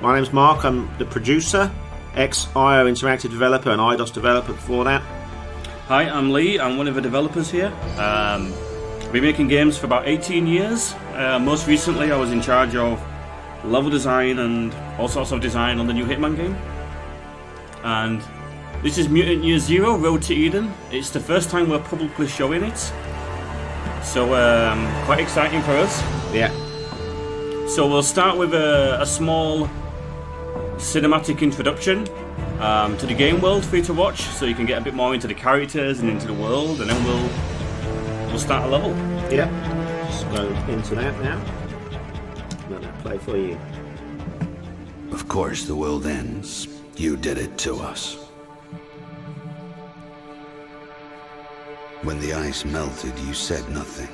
My name's Mark, I'm the producer, ex-IO Interactive developer and IDOS developer before that. Hi, I'm Lee, I'm one of the developers here. I've been making games for about 18 years. Most recently I was in charge of level design and all sorts of design on the new Hitman game. And this is Mutant Year Zero, Road to Eden. It's the first time we're publicly showing it. So quite exciting for us. Yeah. So we'll start with a small cinematic introduction to the game world for you to watch, so you can get a bit more into the characters and into the world, and then we'll start a level. Yeah. Just go into that now. Let that play for you. Of course the world ends. You did it to us. When the ice melted, you said nothing.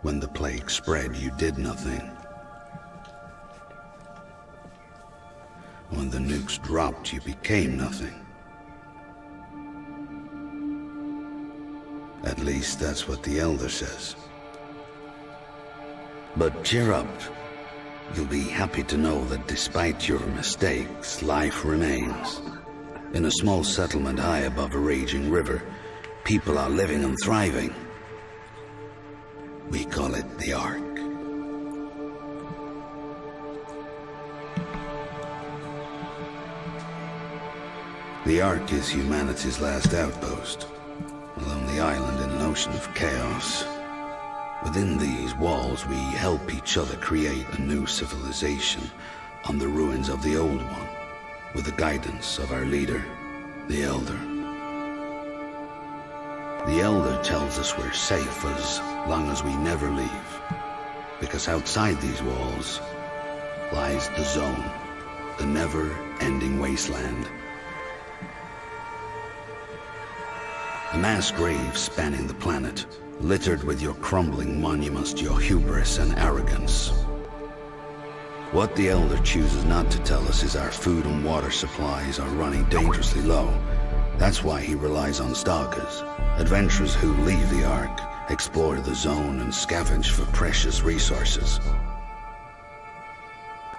When the plague spread, you did nothing. When the nukes dropped, you became nothing. At least that's what the Elder says. But cheer up. You'll be happy to know that despite your mistakes, life remains. In a small settlement high above a raging river, people are living and thriving. We call it the Ark. The Ark is humanity's last outpost, a lonely island in an ocean of chaos. Within these walls, we help each other create a new civilization on the ruins of the old one, with the guidance of our leader, the Elder. The Elder tells us we're safe as long as we never leave, because outside these walls lies the Zone, the never-ending wasteland. A mass grave spanning the planet, littered with your crumbling monuments to your hubris and arrogance. What the Elder chooses not to tell us is our food and water supplies are running dangerously low. That's why he relies on stalkers, adventurers who leave the Ark, explore the Zone, and scavenge for precious resources.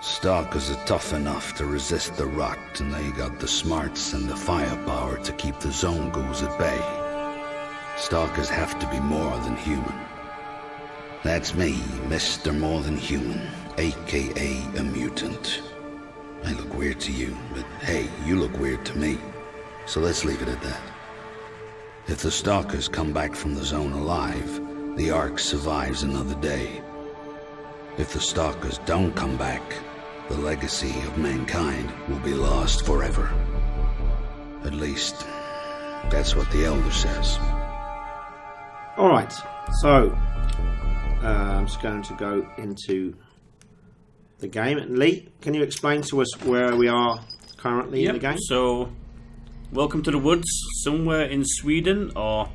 Stalkers are tough enough to resist the rot, and they got the smarts and the firepower to keep the Zone ghouls at bay. Stalkers have to be more than human. That's me, Mr. More Than Human, aka a mutant. I look weird to you, but hey, you look weird to me. So let's leave it at that. If the Stalkers come back from the Zone alive, the Ark survives another day. If the Stalkers don't come back, the legacy of mankind will be lost forever. At least, that's what the Elder says. Alright, so I'm just going to go into the game. Lee, can you explain to us where we are currently in the game? So, welcome to the woods, somewhere in Sweden, or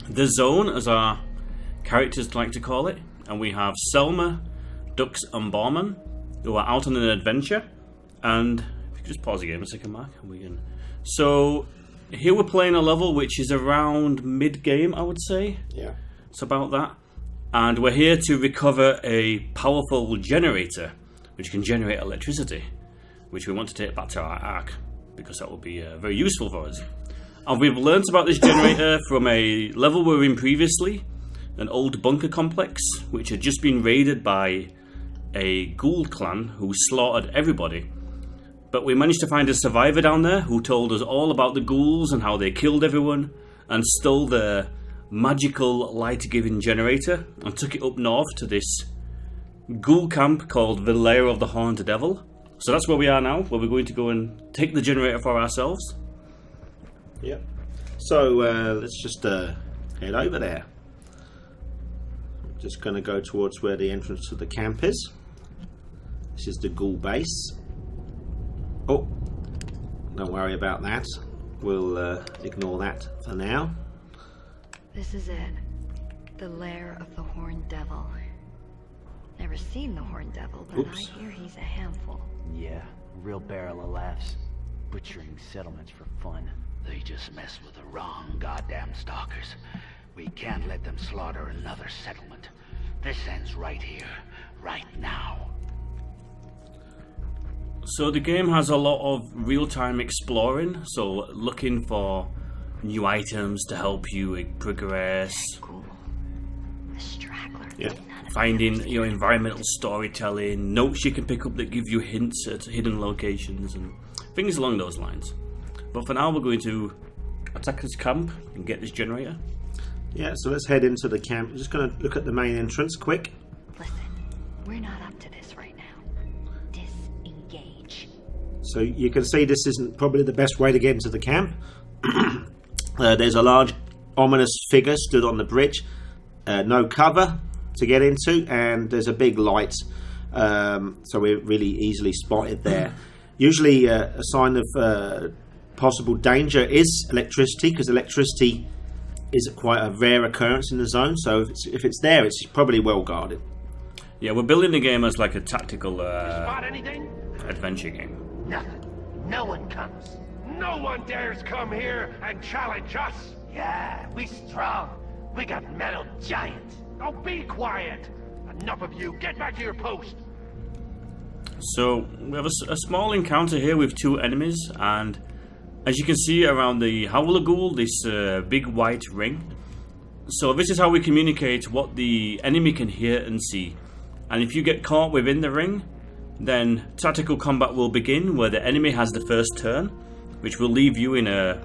the Zone, as our characters like to call it. And we have Selma, Dux, and Barman, who are out on an adventure. And if you could just pause the game a second, Mark, and we can. So here we're playing a level which is around mid-game, I would say. Yeah. It's about that. And we're here to recover a powerful generator which can generate electricity, which we want to take back to our Ark, because that will be very useful for us. And we've learnt about this generator from a level we were in previously, an old bunker complex which had just been raided by a ghoul clan who slaughtered everybody. But we managed to find a survivor down there who told us all about the ghouls and how they killed everyone and stole the magical light-giving generator and took it up north to this ghoul camp called the Lair of the Horned Devil. So that's where we are now, where we're going to go and take the generator for ourselves. Yep. So let's just head over there. I'm just going to go towards where the entrance to the camp is. This is the ghoul base. Oh, don't worry about that. We'll ignore that for now. This is it. The Lair of the Horned Devil. Never seen the Horned Devil, but Oops. I hear he's a handful. Yeah, real barrel of laughs. Butchering settlements for fun. They just mess with the wrong goddamn stalkers. We can't let them slaughter another settlement. This ends right here, right now. So the game has a lot of real-time exploring, so looking for new items to help you progress, Ghoul. The straggler. Yeah. finding environmental storytelling, notes you can pick up that give you hints at hidden locations and things along those lines. But for now we're going to attack this camp and get this generator. Yeah, so let's head into the camp. I'm just going to look at the main entrance quick. Listen, we're not up to this right now. Disengage. So you can see this isn't probably the best way to get into the camp. There's a large ominous figure stood on the bridge. No cover to get into, and there's a big light, so we're really easily spotted there. Usually a sign of possible danger is electricity, because electricity is quite a rare occurrence in the zone, so if it's there, it's probably well guarded. Yeah, we're building the game as like a tactical Spot anything? adventure game. Nothing. No one comes. No one dares come here and challenge us. Yeah, we strong. We got metal giants. Oh, be quiet. Enough of you. Get back to your post. So we have a small encounter here with two enemies, and as you can see around the Howler Ghoul, this big white ring. So this is how we communicate what the enemy can hear and see. And if you get caught within the ring, then tactical combat will begin, where the enemy has the first turn, which will leave you in a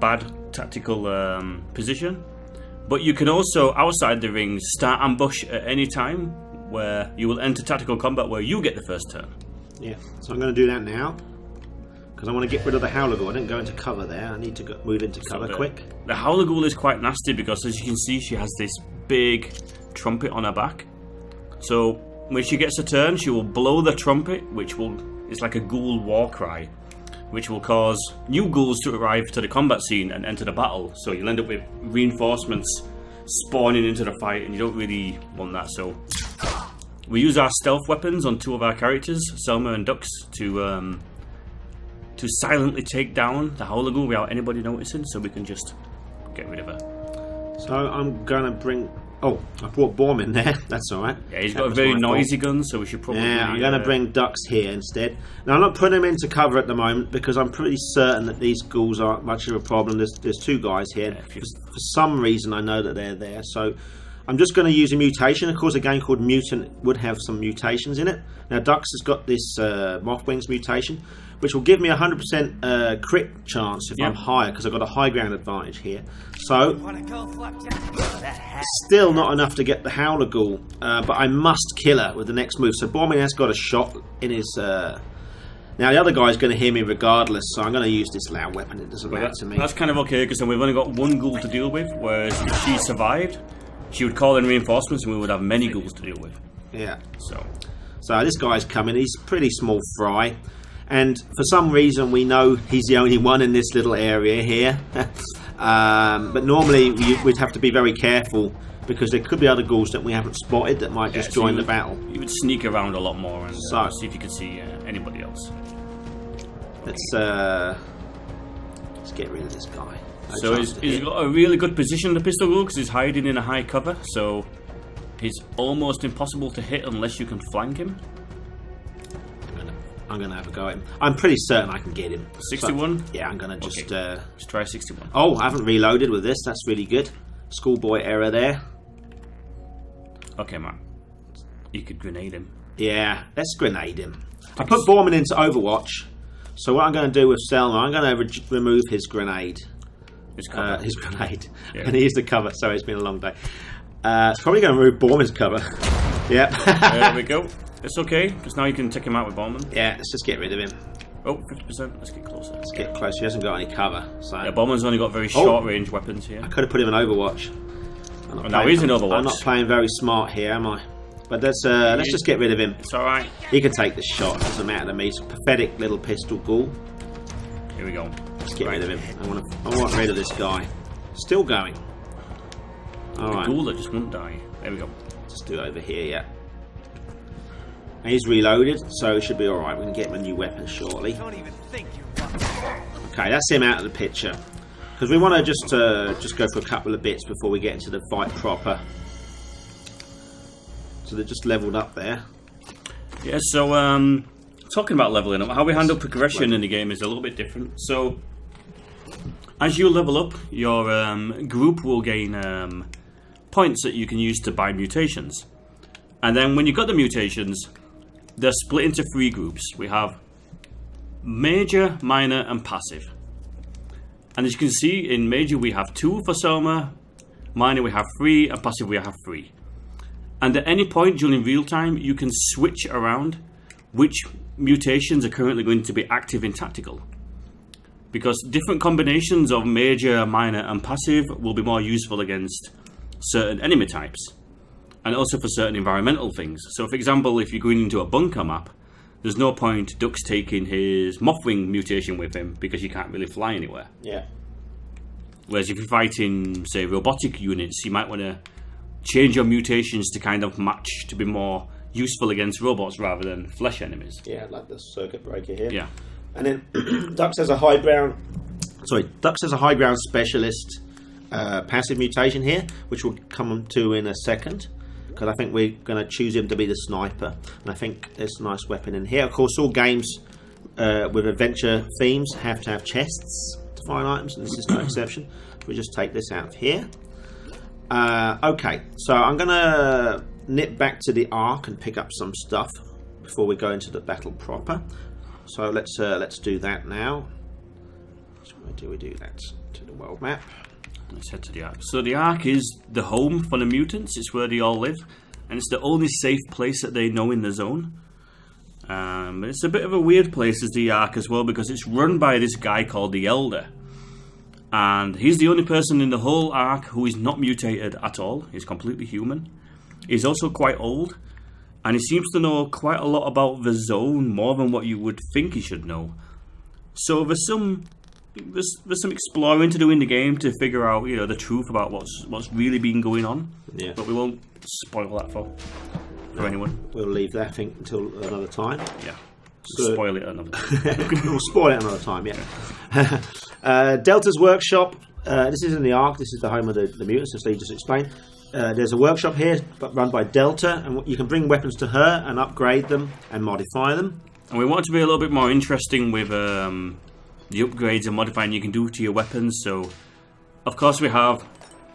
bad tactical position. But you can also, outside the ring, start ambush at any time, where you will enter tactical combat where you get the first turn. Yeah, so I'm going to do that now, because I want to get rid of the Howler Ghoul. I didn't go into cover there. I need to move into cover quick. The Howler Ghoul is quite nasty because, as you can see, she has this big trumpet on her back. So when she gets a turn, she will blow the trumpet, which it's like a ghoul war cry, which will cause new ghouls to arrive to the combat scene and enter the battle. So you'll end up with reinforcements spawning into the fight, and you don't really want that. So we use our stealth weapons on two of our characters, Selma and Dux, to silently take down the Howler Ghoul without anybody noticing, so we can just get rid of her. So I'm going to bring... Oh, I brought Baum in there. That's all right. Yeah, he's got a very noisy gun, so we should probably... Yeah, I'm going to bring Dux here instead. Now, I'm not putting him into cover at the moment, because I'm pretty certain that these ghouls aren't much of a problem. There's two guys here. Yeah, for some reason, I know that they're there. So I'm just going to use a mutation. Of course, a game called Mutant would have some mutations in it. Now, Dux has got this Mothwings mutation, which will give me a 100% crit chance if I'm higher, because I've got a high ground advantage here. So, still not enough to get the Howler Ghoul, but I must kill her with the next move. So Bormin has got a shot in his... Now the other guy's going to hear me regardless, so I'm going to use this loud weapon. It doesn't matter to me. That's kind of okay, because then we've only got one ghoul to deal with, whereas if she survived, she would call in reinforcements and we would have many ghouls to deal with. Yeah. So this guy's coming. He's pretty small fry. And for some reason we know he's the only one in this little area here. But normally we'd have to be very careful, because there could be other ghouls that we haven't spotted that might just join the battle. You would sneak around a lot more and see if you could see anybody else. Let's get rid of this guy. So he's got a really good position, the pistol ghoul, because he's hiding in a high cover, so he's almost impossible to hit unless you can flank him. I'm going to have a go at him. I'm pretty certain I can get him. 61? So, yeah, I'm going to just... Let's try 61. Oh, I haven't reloaded with this. That's really good. Schoolboy error there. Okay, Matt. You could grenade him. Yeah, let's grenade him. I put Borman into Overwatch. So what I'm going to do with Selma, I'm going to remove his grenade. His grenade. Yeah. And he is the cover, so it's been a long day. It's probably going to remove Borman's cover. Yep. There we go. It's okay, because now you can take him out with Bowman. Yeah, let's just get rid of him. Oh, 50%. Let's get closer. Let's get close. He hasn't got any cover. So. Yeah, Bowman's only got very short-range weapons here. I could have put him in Overwatch. Now he's in Overwatch. I'm not playing very smart here, am I? But let's just get rid of him. It's alright. He can take the shot. It doesn't matter to me. He's a pathetic little pistol ghoul. Here we go. Let's get rid of him. I want rid of this guy. Still going. Alright. The ghoul that just won't die. There we go. Just do it over here, yeah. And he's reloaded, so it should be alright. We can get him a new weapon shortly. Okay, that's him out of the picture. Because we want to just go for a couple of bits before we get into the fight proper. So they're just leveled up there. Yeah, so talking about leveling up, how we handle progression in the game is a little bit different. So as you level up, your group will gain points that you can use to buy mutations. And then when you've got the mutations, they're split into 3 groups. We have major, minor, and passive. And as you can see, in major we have 2 for Soma, minor we have 3, and passive we have 3. And at any point during real time, you can switch around which mutations are currently going to be active in tactical. Because different combinations of major, minor, and passive will be more useful against certain enemy types. And also for certain environmental things. So for example, if you're going into a bunker map, there's no point Duck's taking his Mothwing mutation with him because you can't really fly anywhere. Yeah. Whereas if you're fighting, say, robotic units, you might want to change your mutations to kind of match to be more useful against robots rather than flesh enemies. Yeah, like the circuit breaker here. Yeah. And then Dux has a high ground. Dux has a high ground specialist passive mutation here, which we'll come to in a second. Because I think we're going to choose him to be the sniper, and I think there's a nice weapon in here. Of course, all games with adventure themes have to have chests to find items, and this is no exception. So we just take this out of here. Okay, so I'm going to nip back to the Ark and pick up some stuff before we go into the battle proper. So let's do that now. So where do we do that? To the world map. Let's head to the Ark. So the Ark is the home for the mutants. It's where they all live, and it's the only safe place that they know in the zone. It's a bit of a weird place as the Ark as well, because it's run by this guy called the Elder, and he's the only person in the whole Ark who is not mutated at all. He's completely human. He's also quite old, and he seems to know quite a lot about the zone, more than what you would think he should know. So there's some exploring to do in the game to figure out, the truth about what's really been going on. Yeah. But we won't spoil that for anyone. We'll leave that, I think, until another time. Yeah. So, spoil it another time. We'll spoil it another time, yeah. Delta's workshop. This is in the Ark. This is the home of the mutants, as Lee just explained. There's a workshop here run by Delta, and you can bring weapons to her and upgrade them and modify them. And we want it to be a little bit more interesting with the upgrades and modifying you can do to your weapons. So of course we have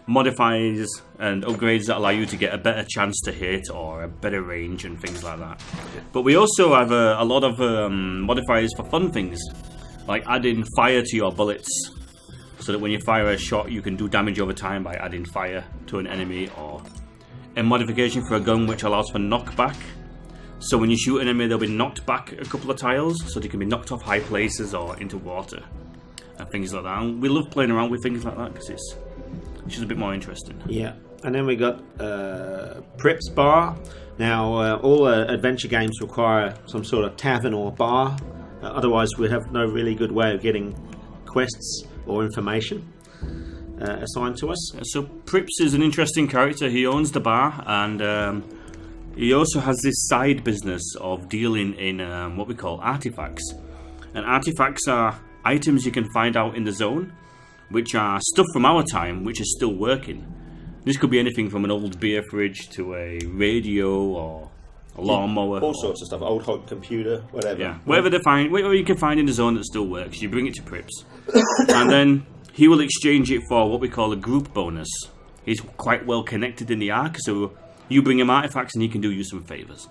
modifiers and upgrades that allow you to get a better chance to hit or a better range and things like that. But we also have a lot of modifiers for fun things, like adding fire to your bullets, so that when you fire a shot you can do damage over time by adding fire to an enemy, or a modification for a gun which allows for knockback. So when you shoot an enemy, they'll be knocked back a couple of tiles, so they can be knocked off high places or into water and things like that. And we love playing around with things like that because it's just a bit more interesting. Yeah, and then we got Prip's Bar. Now, all adventure games require some sort of tavern or bar. Otherwise, we have no really good way of getting quests or information assigned to us. So Prips is an interesting character. He owns the bar, and he also has this side business of dealing in what we call artifacts. And artifacts are items you can find out in the zone, which are stuff from our time which is still working. This could be anything from an old beer fridge to a radio or a lawnmower. All sorts of stuff, old hot computer, whatever. Yeah, whatever you can find in the zone that still works, you bring it to Prips. And then he will exchange it for what we call a group bonus. He's quite well connected in the Ark, so you bring him artifacts and he can do you some favours.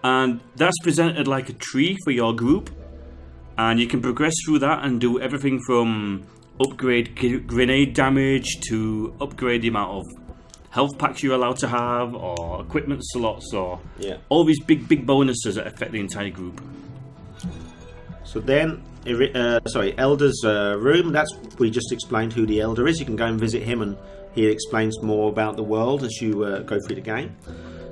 And that's presented like a tree for your group. And you can progress through that and do everything from upgrade grenade damage to upgrade the amount of health packs you're allowed to have, or equipment slots, or all these big bonuses that affect the entire group. So then, Elder's room. We just explained who the Elder is. You can go and visit him, and he explains more about the world as you go through the game.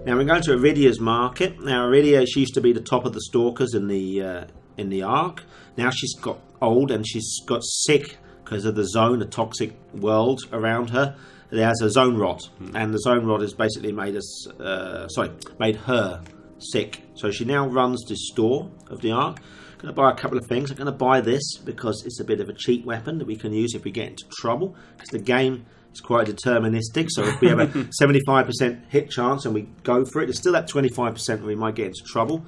Now we're going to Iridia's market. Now Iridia, she used to be the top of the stalkers in the Ark. Now she's got old and she's got sick because of the zone, the toxic world around her. There has a zone rot, and the zone rot has basically made her sick. So she now runs the store of the Ark. I'm going to buy a couple of things. I'm going to buy this because it's a bit of a cheat weapon that we can use if we get into trouble, because the game It's quite deterministic. So if we have a 75% hit chance and we go for it, there's still that 25% where we might get into trouble.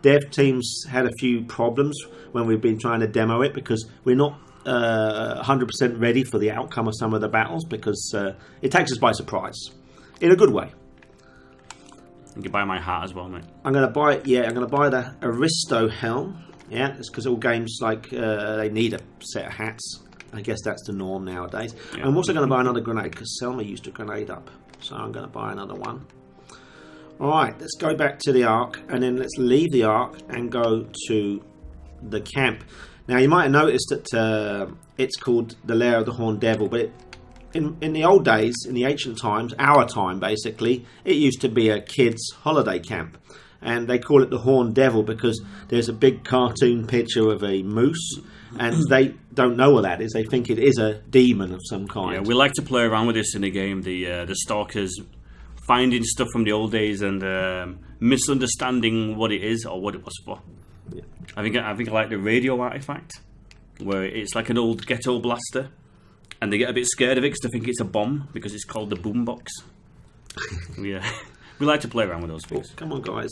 Dev teams had a few problems when we've been trying to demo it because we're not 100% ready for the outcome of some of the battles because it takes us by surprise in a good way. You can buy my hat as well, mate. I'm going to buy the Aristo helm. Yeah, it's because all games like they need a set of hats. I guess that's the norm nowadays. Yeah. I'm also going to buy another grenade because Selma used a grenade up, so I'm going to buy another one. Alright, let's go back to the Ark, and then let's leave the Ark and go to the camp. Now, you might have noticed that it's called the Lair of the Horned Devil, but in the old days, in the ancient times, our time basically, it used to be a kids' holiday camp. And they call it the Horned Devil because there's a big cartoon picture of a moose, and they don't know what that is. They think it is a demon of some kind. Yeah, we like to play around with this in the game, the stalkers finding stuff from the old days and misunderstanding what it is or what it was for. Yeah. I think I like the radio artifact, where it's like an old ghetto blaster, and they get a bit scared of it because they think it's a bomb because it's called the boombox. Yeah, we like to play around with those things. Oh, come on, guys!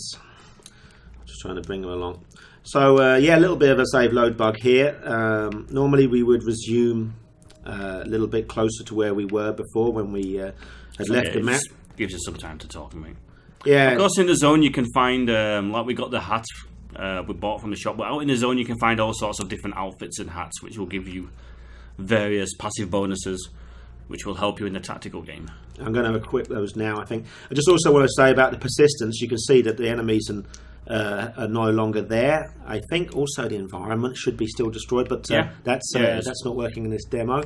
Just trying to bring them along. So yeah, a little bit of a save load bug here. Normally we would resume a little bit closer to where we were before when we had left the map. Gives you some time to talk, mate. Yeah. Of course, in the zone you can find, like we got the hat we bought from the shop, but out in the zone you can find all sorts of different outfits and hats which will give you various passive bonuses which will help you in the tactical game. I'm going to equip those now, I think. I just also want to say about the persistence, you can see that the enemies are no longer there. I think also the environment should be still destroyed, but that's not working in this demo.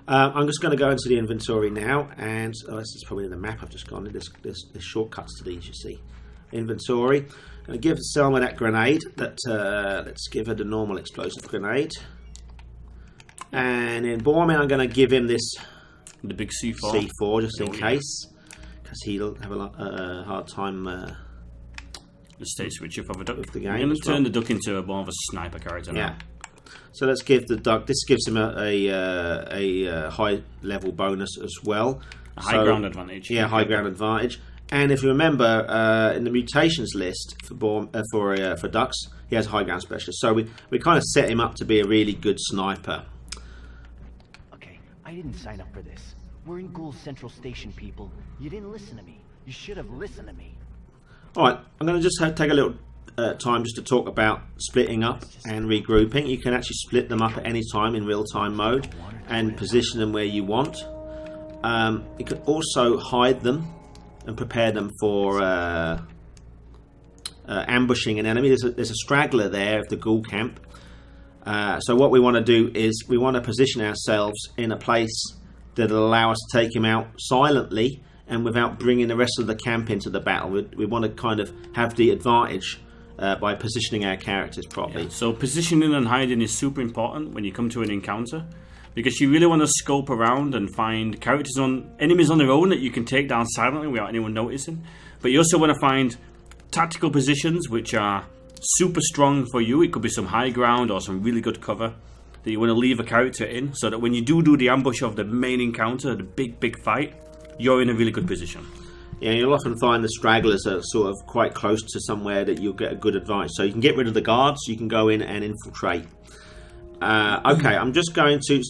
I'm just going to go into the inventory now, and this is probably in the map I've just gone. There's shortcuts to these, you see. Inventory. I'm going to give Selma that grenade. Let's give her the normal explosive grenade. And in Borman, I'm going to give him this the big C4. C4 just in case, because he'll have a hard time. The state switcher for the duck. The game I'm going to turn the duck into more of a sniper character now. Yeah. So let's give the duck. This gives him a high level bonus as well. A high ground advantage. Yeah, high ground advantage. And if you remember, in the mutations list for ducks, he has a high ground specialist. So we kind of set him up to be a really good sniper. Okay, I didn't sign up for this. We're in Ghouls Central Station, people. You didn't listen to me. You should have listened to me. All right, I'm going to just take a little time just to talk about splitting up and regrouping. You can actually split them up at any time in real-time mode and position them where you want. You can also hide them and prepare them for ambushing an enemy. There's a straggler there of the ghoul camp. So what we want to do is we want to position ourselves in a place that will allow us to take him out silently and without bringing the rest of the camp into the battle. We want to kind of have the advantage by positioning our characters properly. Yeah. So positioning and hiding is super important when you come to an encounter, because you really want to scope around and find enemies on their own that you can take down silently without anyone noticing. But you also want to find tactical positions which are super strong for you. It could be some high ground or some really good cover that you want to leave a character in, so that when you do the ambush of the main encounter, the big fight, you're in a really good position. Yeah, you'll often find the stragglers are sort of quite close to somewhere that you'll get a good advantage. So you can get rid of the guards, you can go in and infiltrate. Okay, I'm just going to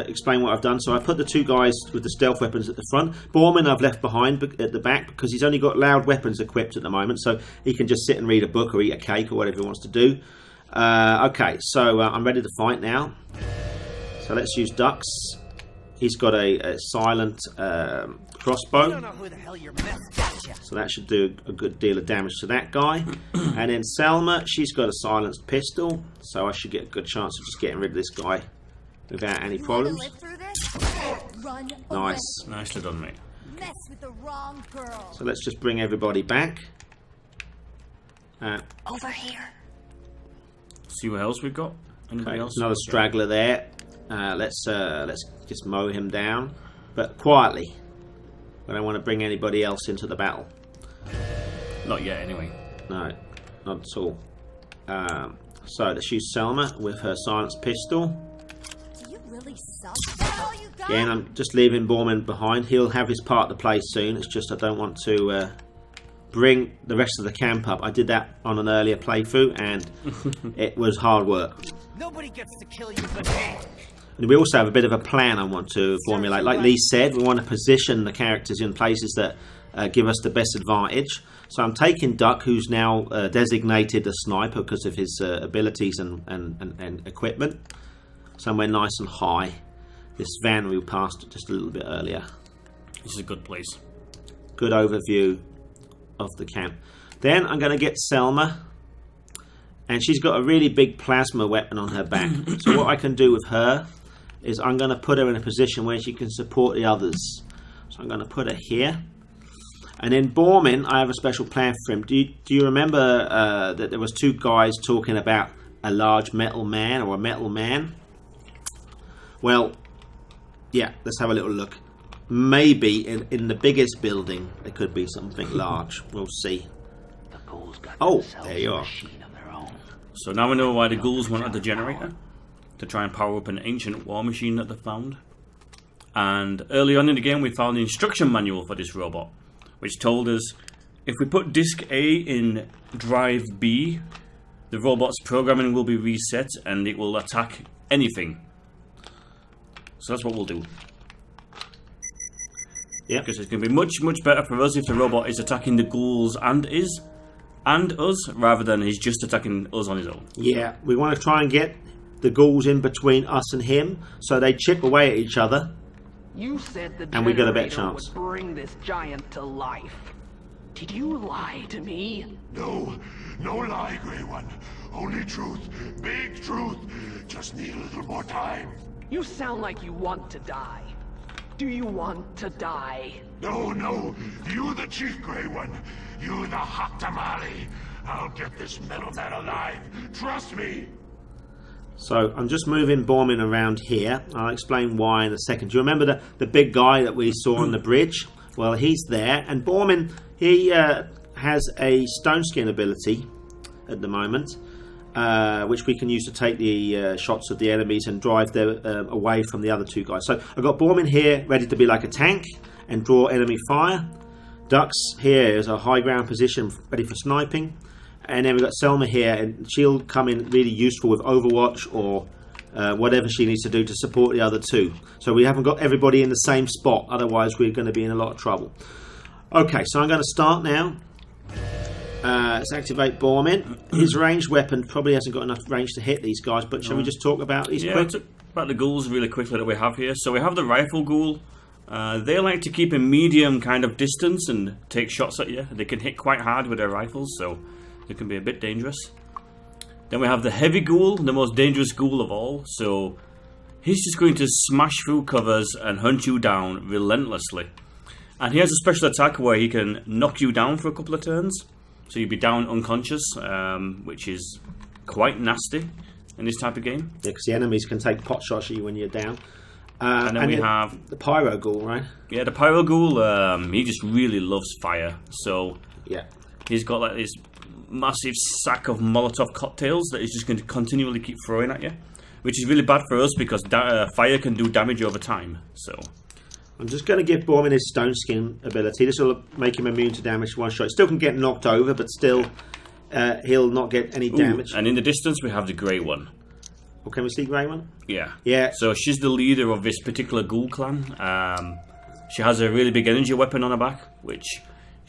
explain what I've done. So I put the two guys with the stealth weapons at the front. Borman I've left behind at the back because he's only got loud weapons equipped at the moment, so he can just sit and read a book or eat a cake or whatever he wants to do. Okay, so I'm ready to fight now. So let's use ducks. He's got a silent crossbow, so that should do a good deal of damage to that guy. And then Selma, she's got a silenced pistol, so I should get a good chance of just getting rid of this guy without any problems. Nice. Nicely done, mate. Mess with the wrong girl. So let's just bring everybody back. Over here. See what else we've got. Anybody Okay, else? another straggler there. Let's just mow him down, but quietly. I don't want to bring anybody else into the battle. Not yet, anyway. No, not at all. So let's use Selma with her silenced pistol. Do you really least some. That's all you got? Again, I'm just leaving Borman behind. He'll have his part to play soon. It's just I don't want to bring the rest of the camp up. I did that on an earlier playthrough, and it was hard work. Nobody gets to kill you but me. And we also have a bit of a plan I want to formulate. Like Lee said, we want to position the characters in places that give us the best advantage. So I'm taking Duck, who's now designated a sniper because of his abilities and equipment, somewhere nice and high. This van we passed just a little bit earlier. This is a good place. Good overview of the camp. Then I'm going to get Selma, and she's got a really big plasma weapon on her back. So what I can do with her is I'm going to put her in a position where she can support the others. So I'm going to put her here. And then Borman, I have a special plan for him. Do you remember that there was two guys talking about a large metal man or a metal man? Well, yeah, let's have a little look. Maybe in the biggest building there could be something large. We'll see. The ghouls got Oh, themselves there you a are. machine of their own. So now we know why the ghouls wanted the generator, to try and power up an ancient war machine that they found. And early on in the game we found the instruction manual for this robot, which told us if we put disk A in drive B, the robot's programming will be reset and it will attack anything. So that's what we'll do. Yeah. Because it's going to be much better for us if the robot is attacking the ghouls and us, rather than he's just attacking us on his own. Yeah, we want to try and get the ghouls in between us and him, so they chip away at each other. You said the And we got a better generator chance. would bring this giant to life. Did you lie to me? No, no lie, Grey One. Only truth, big truth. Just need a little more time. You sound like you want to die. Do you want to die? No, no, you the chief, Grey One. You the hot tamale. I'll get this metal man alive. Trust me. So I'm just moving Borman around here. I'll explain why in a second. Do you remember the big guy that we saw on the bridge? Well, he's there, and Borman, he has a stone skin ability at the moment, which we can use to take the shots of the enemies and drive them away from the other two guys. So I've got Borman here ready to be like a tank and draw enemy fire. Duck's here is a high ground position ready for sniping. And then we've got Selma here, and she'll come in really useful with Overwatch or whatever she needs to do to support the other two. So we haven't got everybody in the same spot, otherwise we're going to be in a lot of trouble. Okay, so I'm going to start now. Let's activate Borman. His ranged weapon probably hasn't got enough range to hit these guys, but shall we just talk about these quick? About the ghouls really quickly that we have here. So we have the rifle ghoul. They like to keep a medium kind of distance and take shots at you. They can hit quite hard with their rifles, so it can be a bit dangerous. Then we have the heavy ghoul, the most dangerous ghoul of all. So he's just going to smash through covers and hunt you down relentlessly. And he has a special attack where he can knock you down for a couple of turns. So you'd be down unconscious, which is quite nasty in this type of game. Yeah, because the enemies can take pot shots at you when you're down. And then we have the pyro ghoul, right? Yeah, the pyro ghoul. He just really loves fire. So yeah, he's got like this massive sack of Molotov cocktails that he's just going to continually keep throwing at you, which is really bad for us because fire can do damage over time. So I'm just going to give Borman his stone skin ability. This will make him immune to damage one shot. Still can get knocked over, but still he'll not get any damage. And in the distance we have the grey one. Oh, can we see grey one? Yeah. Yeah. So she's the leader of this particular ghoul clan. She has a really big energy weapon on her back, which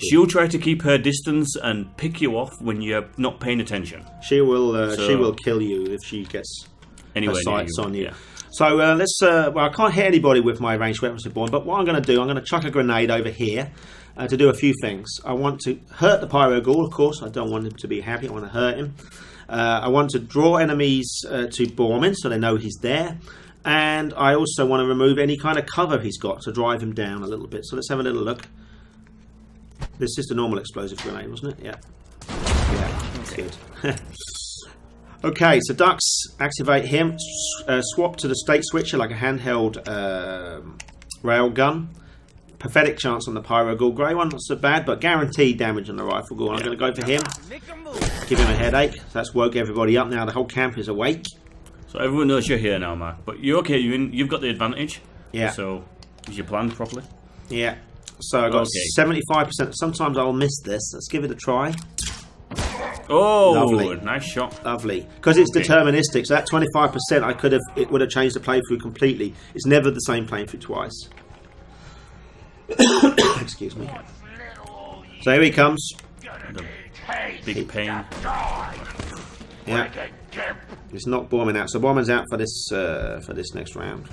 she'll try to keep her distance and pick you off when you're not paying attention. She will kill you if she gets her sights on you. Yeah. So let's. Well, I can't hit anybody with my ranged weapons with Born, but what I'm going to do, I'm going to chuck a grenade over here to do a few things. I want to hurt the pyro ghoul, of course. I don't want him to be happy. I want to hurt him. I want to draw enemies to Borman so they know he's there. And I also want to remove any kind of cover he's got to drive him down a little bit. So let's have a little look. This is the normal explosive grenade, wasn't it? Yeah. Yeah, that's good. Okay, so Ducks, activate him. Swap to the state switcher like a handheld rail gun. Pathetic chance on the pyro ghoul. Grey one, not so bad, but guaranteed damage on the rifle ghoul. I'm going to go for him. Give him a headache. That's woke everybody up now. The whole camp is awake. So everyone knows you're here now, Mark. But you're okay. You've got the advantage. Yeah. So is your plan properly? Yeah. So I got 75%. Sometimes I'll miss this. Let's give it a try. Oh, Lovely. Nice shot. Lovely. Because it's deterministic. So that 25%, it would have changed the playthrough completely. It's never the same playthrough twice. Excuse me. So here he comes. The big pain. Yeah. It's not Borman out. So Borman's out for this next round.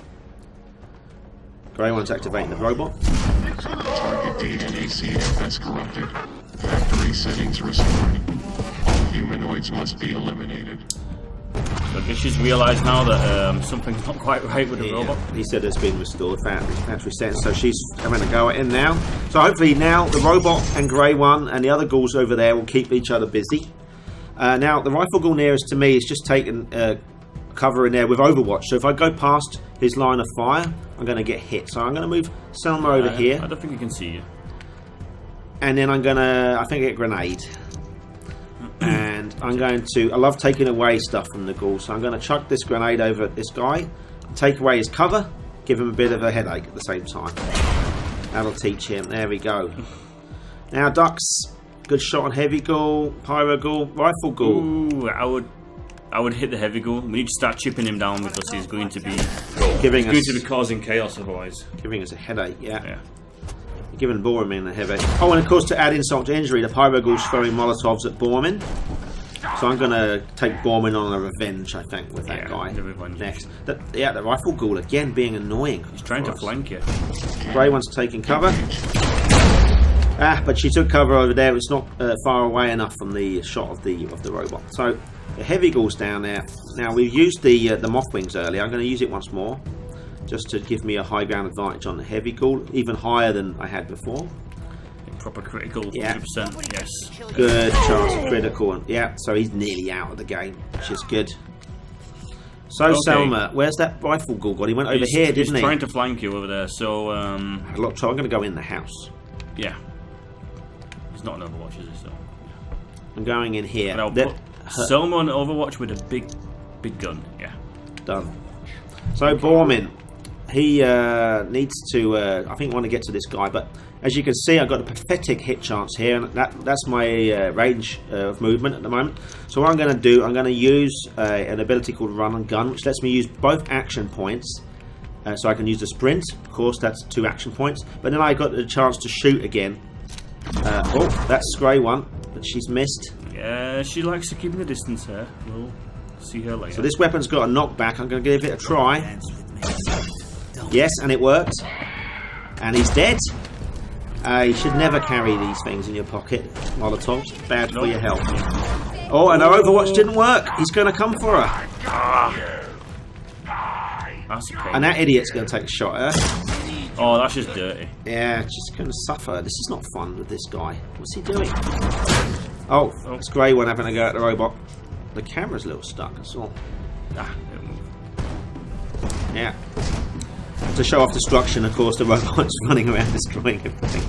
Grey One's activating the robot. Target data ACFS corrupted. Factory settings restored. All humanoids must be eliminated. So she's realised now that something's not quite right with the robot. He said it's been restored, factory settings. So she's having to go at him now. So hopefully now the robot and Grey One and the other ghouls over there will keep each other busy. Now the rifle ghoul nearest to me is just taking cover in there with Overwatch. So if I go past his line of fire, I'm going to get hit. So I'm going to move Selma over here. I don't think he can see you. And then I'm going to, I think, get a grenade. And I'm going to, I love taking away stuff from the ghoul. So I'm going to chuck this grenade over at this guy, take away his cover, give him a bit of a headache at the same time. That'll teach him. There we go. Now ducks. Good shot on heavy ghoul, pyro ghoul, rifle ghoul. Ooh, I would hit the heavy ghoul. We need to start chipping him down because he's going to be causing chaos otherwise. Giving us a headache, yeah. Giving Borman a headache. Oh, and of course, to add insult to injury, the pyro ghoul's throwing Molotovs at Borman. So I'm going to take Borman on a revenge, I think, with that guy next. The rifle ghoul again being annoying. He's trying to flank you. Grey One's taking cover. But she took cover over there. It's not far away enough from the shot of the robot. So the heavy ghoul's down there. Now we've used the moth wings earlier. I'm going to use it once more, just to give me a high ground advantage on the heavy ghoul, even higher than I had before. Proper critical, 100%. Yes. Good chance of critical. Yeah. So he's nearly out of the game, which is good. So Selma, where's that rifle ghoul gone? He went over here, didn't he? He's trying to flank you over there. So a lot of trouble. I'm going to go in the house. Yeah. He's not an Overwatch, is he? So I'm going in here. And I'll put Selma on Overwatch with a big gun. Yeah. Done. So Borman, he needs to. I think I want to get to this guy, but as you can see, I've got a pathetic hit chance here, and that's my range of movement at the moment. So what I'm going to do, I'm going to use an ability called Run and Gun, which lets me use both action points. So I can use the sprint. Of course, that's 2 action points. But then I got the chance to shoot again. Oh, that's Grey One, but she's missed. Yeah, she likes to keep in the distance here. We'll see her later. So this weapon's got a knockback. I'm going to give it a try. Yes, and it worked. And he's dead. You should never carry these things in your pocket. Molotovs, bad for your health. Oh, and our Overwatch didn't work. He's going to come for her. And that idiot's going to take a shot at her. Oh, that's just dirty. Yeah, she's going to suffer. This is not fun with this guy. What's he doing? Oh, it's Grey One having a go at the robot. The camera's a little stuck, that's all. It'll move. Yeah. To show off destruction, of course, the robot's running around destroying everything.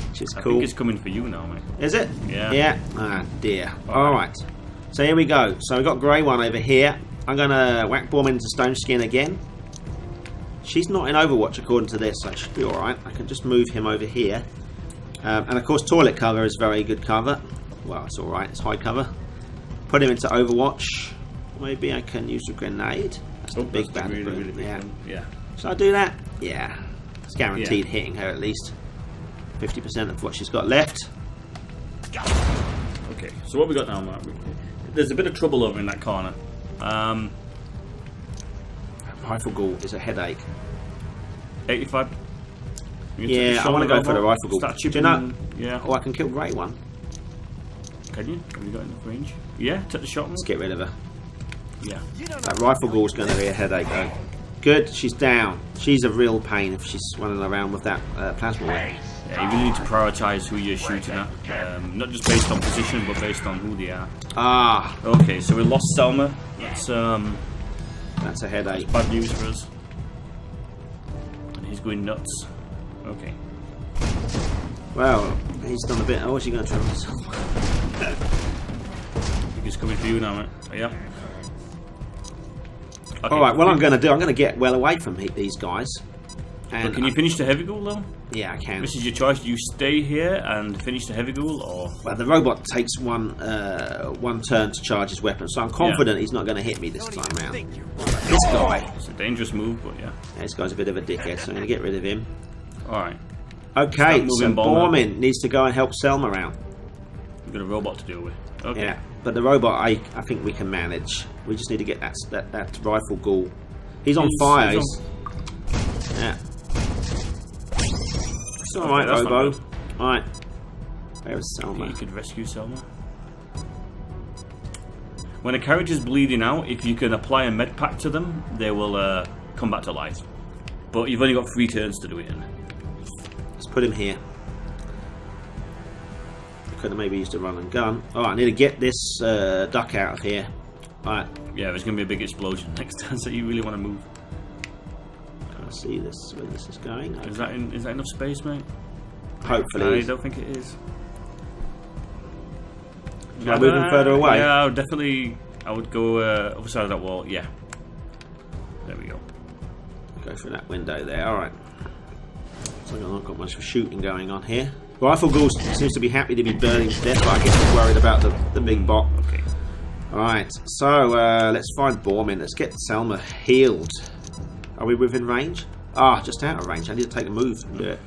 Which is cool. I think it's coming for you now, mate. Is it? Yeah. Yeah. Ah, dear. Alright. So here we go. So we've got Grey One over here. I'm going to whack Borman into Stone Skin again. She's not in Overwatch according to this, so it should be alright. I can just move him over here. And of course, toilet cover is very good cover. Well, it's alright, it's high cover. Put him into Overwatch. Maybe I can use a grenade. That's the big bad really big one. Yeah. Should I do that? Yeah. It's guaranteed hitting her at least. 50% of what she's got left. Okay, so what we got now, Mark? There's a bit of trouble over in that corner. Rifle ghoul is a headache. 85. Yeah, I want to go for the rifle ghoul. Start Do you know? Yeah. Oh, I can kill Grey One. Can you? Have you got enough range? Yeah, take the shot. Let's get rid of her. Yeah. That rifle ghoul's going to be a headache though. Good, she's down. She's a real pain if she's running around with that plasma weapon. Yeah, you really need to prioritise who you're shooting at. Not just based on position, but based on who they are. Ah. Okay, so we lost Selma. That's a headache. Bad news for us. And he's going nuts. Okay. Well, he's done a bit. Oh, what's he going to try with himself? I think he's coming for you now, mate. Yeah. Okay. All right. What I'm going to do, I'm going to get well away from these guys. And But can you finish the heavy ghoul though? Yeah, I can. This is your choice. Do you stay here and finish the heavy ghoul, or Well, the robot takes one turn to charge his weapon, so I'm confident he's not going to hit me this time round. This guy. it's a dangerous move? But yeah. This guy's a bit of a dickhead, so I'm going to get rid of him. All right. Okay, Start so moving Borman. Borman needs to go and help Selma out. We've got a robot to deal with. Okay. Yeah, but the robot, I think we can manage. We just need to get that rifle ghoul. He's on fire. Yeah. It's all right, that's not Robo. bad. All right. There's Selma. You could rescue Selma. When a character's bleeding out, if you can apply a med pack to them, they will come back to life. But you've only got 3 turns to do it in. Let's put him here. I could have maybe used a run and gun. Alright, I need to get this duck out of here. Alright, Yeah, there's going to be a big explosion next time, so you really want to move. can I see this where this is going? Is that enough space, mate? Hopefully. I don't think it is. Should I move him further away? Yeah, I would go other side of that wall. Yeah. There we go. Go through that window there. Alright. So I've not got much of shooting going on here. Rifle Ghoul seems to be happy to be burning to death, but I guess he's worried about the big bot. Okay. Alright, so let's find Borman. Let's get Selma healed. Are we within range? Ah, just out of range. I need to take a move and do it.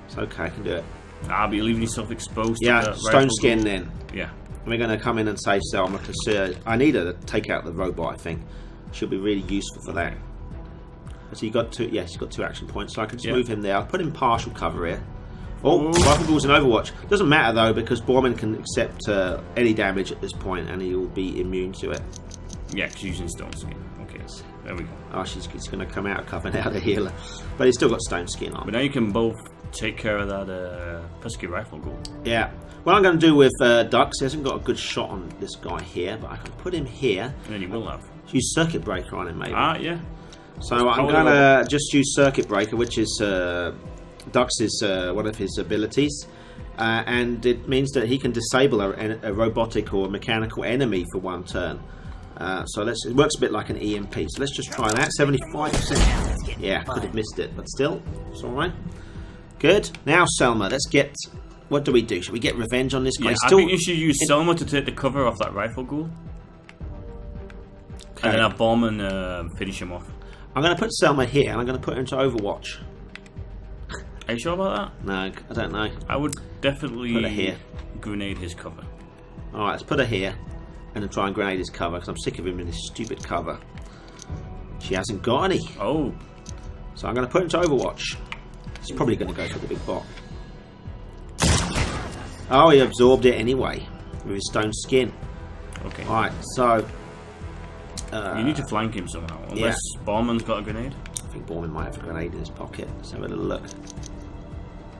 It's okay, I can do it. But you're leaving yourself exposed Yeah, to the stone rifle skin ghoul. then. Yeah. We're going to come in and save Selma because I need her to take out the robot, I think. She'll be really useful for that. So you got 2, yes, you've got 2 action points, so I can just move him there. I'll put him partial cover here. Oh, Rifle Ghoul's in Overwatch. Doesn't matter though, because Borman can accept any damage at this point and he'll be immune to it. Yeah, because using stone skin. Okay, there we go. Oh, she's going to come out of cover now to heal her. But he's still got stone skin on. But now you can both take care of that pesky rifle ghoul. Yeah. What I'm going to do with Dux, he hasn't got a good shot on this guy here, but I can put him here. And then you will have. Use Circuit Breaker on him, maybe. Yeah. So I'm going to just use Circuit Breaker, which is Dux's one of his abilities. And it means that he can disable a robotic or mechanical enemy for 1 turn. So it works a bit like an EMP. So let's just try that. 75%. Yeah, could have missed it, but still, it's alright. Good. Now, Selma, let's get... What do we do? Should we get revenge on this guy? Yeah, I think you should use Selma to take the cover off that rifle ghoul. Okay. And then have Borman finish him off. I'm going to put Selma here, and I'm going to put her into Overwatch. Are you sure about that? No, I don't know. I would definitely Put her here. grenade his cover. Alright, let's put her here, and then try and grenade his cover, because I'm sick of him in his stupid cover. She hasn't got any. Oh. So I'm going to put him into Overwatch. He's probably going to go for the big bot. Oh, he absorbed it anyway with his stone skin. Okay. Alright, so you need to flank him somehow. Unless Borman's got a grenade. I think Borman might have a grenade in his pocket. Let's have a little look.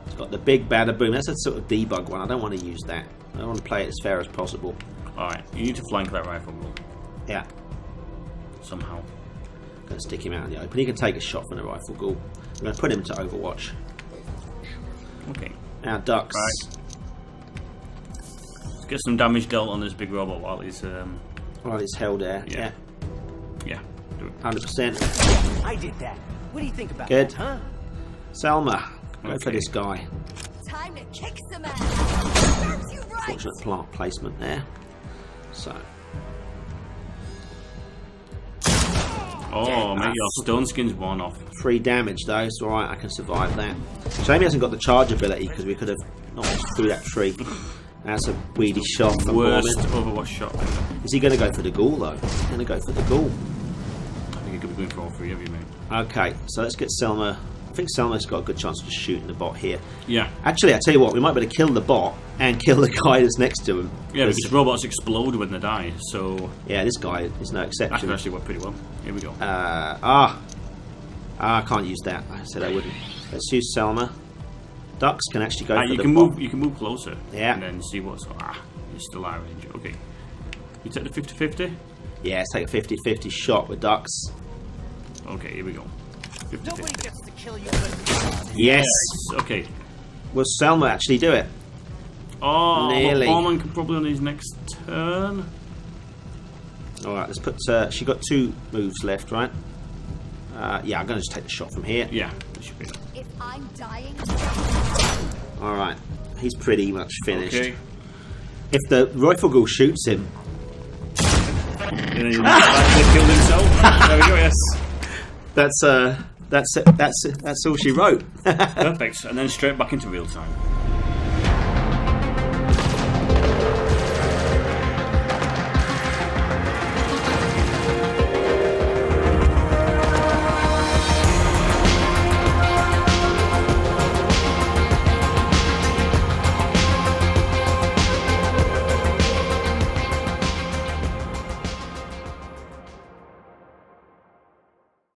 It's got the big bada boom. That's a sort of debug one. I don't want to use that. I want to play it as fair as possible. Alright, you need to flank that rifle ghoul. Yeah. Somehow. I'm going to stick him out in the open. He can take a shot from the rifle ghoul. I'm going to put him to Overwatch. Okay. Now, Dux. Right. Let's get some damage dealt on this big robot while he's... While he's held there. Yeah. Yeah. Do it. 100%. I did that. What do you think about Good. that, huh? Selma. Go for Okay. this guy. Time to kick some ass. Serves you right. Fortunate plant placement there. So. Oh, maybe your stone skin's worn off. 3 damage though. It's alright. I can survive that. Shame he hasn't got the charge ability because we could have knocked through that tree. That's a weedy shot from Worst Borman. Overwatch shot. Is he going to go for the ghoul though? He's going to go for the ghoul. I think he could be going for all 3 of you, mate. Okay, so let's get Selma. I think Selma's got a good chance of just shooting the bot here. Yeah. Actually, I tell you what, we might be able to kill the bot and kill the guy that's next to him. Yeah, because robots explode when they die, so... Yeah, this guy is no That exception. could actually work pretty well. Here we go. I can't use that. I said I wouldn't. Let's use Selma. Dux can actually go for you the can bot. move. You can move closer. Yeah. And then see what's... you're still out of range. Okay. You take the 50-50? Yeah, let's take a 50-50 shot with Dux. Okay, here we go. 50-50. Nobody gets to kill you but Yes. Okay. Will Selma actually do it? Oh, Nearly. Borman can probably on his next turn. All right, let's put. She got 2 moves left, right? Yeah, I'm going to just take the shot from here. Yeah, it should be. If I'm dying, All right, he's pretty much finished. Okay. If the rifle ghoul shoots him, And then he killed himself. There we go. Yes. that's all she wrote. Perfect. And then straight back into real time.